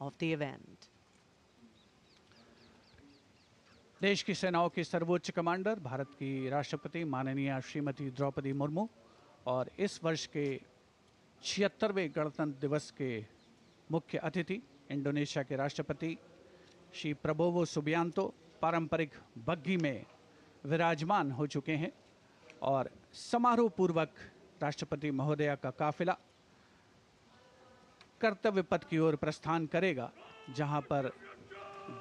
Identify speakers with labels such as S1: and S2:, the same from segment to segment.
S1: of the event.
S2: देश की सेनाओं की सर्वोच्च कमांडर भारत की राष्ट्रपति माननीय श्रीमती द्रौपदी मुर्मू और इस वर्ष के 76वें गणतंत्र दिवस के मुख्य अतिथि इंडोनेशिया के राष्ट्रपति श्री प्रबोवो सुबियांतो पारंपरिक बग्घी में विराजमान हो चुके हैं और समारोह पूर्वक राष्ट्रपति महोदया का काफिला कर्तव्य पथ की ओर प्रस्थान करेगा, जहां पर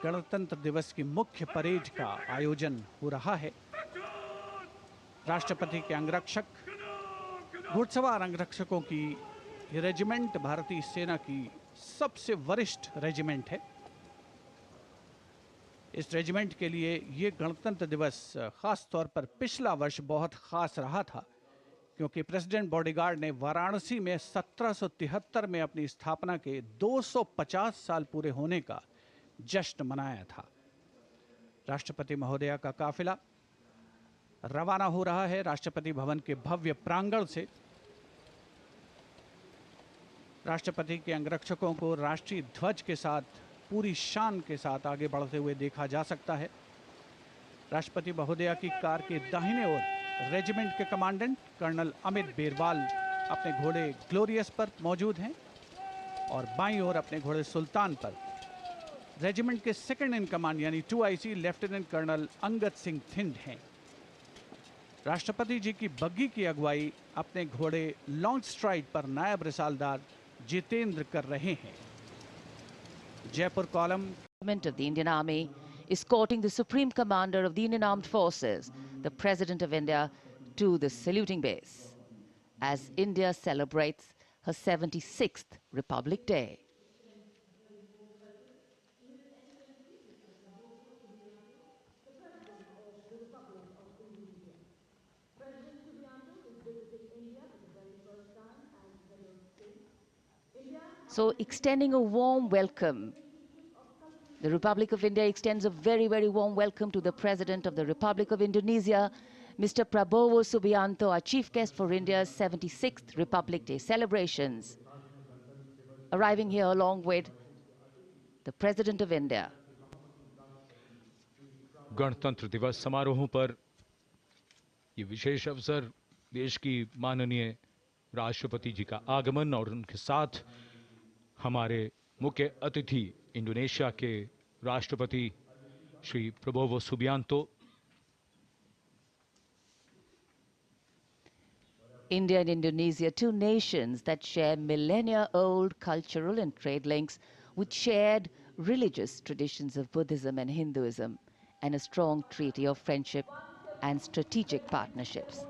S2: गणतंत्र दिवस की मुख्य परेड का आयोजन हो रहा है। राष्ट्रपति के अंगरक्षक, घुड़सवार अंगरक्षकों की ये रेजिमेंट भारतीय सेना की सबसे वरिष्ठ रेजिमेंट है। इस रेजिमेंट के लिए ये गणतंत्र दिवस खास तौर पर पिछला वर्ष बहुत खास रहा था, क्योंकि प्रेसिडेंट बॉडीगार्ड ने वाराणसी में 1773 में अपनी स्थापना के 250 साल पूरे होने का जश्न मनाया था। राष्ट्रपति महोदया का काफिला रवाना हो रहा है राष्ट्रपति भवन के भव्य प्रांगण से। राष्ट्रपति के अंगरक्षकों को राष्ट्रीय ध्वज के साथ पूरी शान के साथ आगे बढ़ते हुए देखा जा सकता है। राष्ट्रपति महोदया की कार के दाहिने ओर रेजिमेंट के कमांडेंट कर्नल अमित बेरवाल अपने घोड़े ग्लोरियस पर मौजूद हैं और बाईं ओर अपने घोड़े सुल्तान पर रेजिमेंट के सेकंड इन कमांड यानी 2IC lieutenant colonel Angad Singh Thind हैं। राष्ट्रपति जी की बग्घी की अगुवाई अपने घोड़े लॉन्ग स्ट्राइड पर नायब रिसालदार जितेंद्र कर रहे हैं। Jaipur column
S3: of the Indian Army escorting the Supreme Commander of the Indian Armed Forces, the President of India, to the saluting base as India celebrates her 76th Republic Day. So extending a warm welcome. The Republic of India extends a very, very warm welcome to the President of the Republic of Indonesia, Mr. Prabowo Subianto, our chief guest for India's 76th Republic Day celebrations, arriving here along with the President of India.
S4: गणतंत्र दिवस समारोहों पर ये विशेष अवसर देश की माननीय राष्ट्रपति जी का आगमन और उनके साथ हमारे मुख्य अतिथि इंडोनेशिया के राष्ट्रपति Shri Prabowo Subianto.
S3: India and Indonesia, two nations that share millennia-old cultural and trade links with shared religious traditions of Buddhism and Hinduism, and a strong treaty of friendship and strategic partnerships.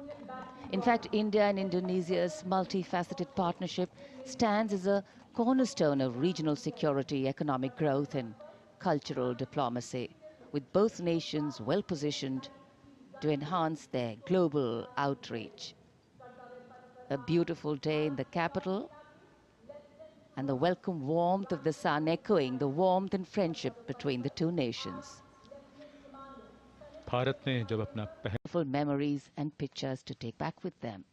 S3: In fact, India and Indonesia's multifaceted partnership stands as a cornerstone of regional security, economic growth, and cultural diplomacy, with both nations well positioned to enhance their global outreach. A beautiful day in the capital, and the welcome warmth of the sun echoing the warmth and friendship between the two nations.
S4: Bharat ने जब अपना
S3: Beautiful memories and pictures to take back with them.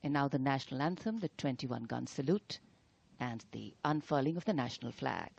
S3: And now the national anthem, the 21-gun salute, and the unfurling of the national flag.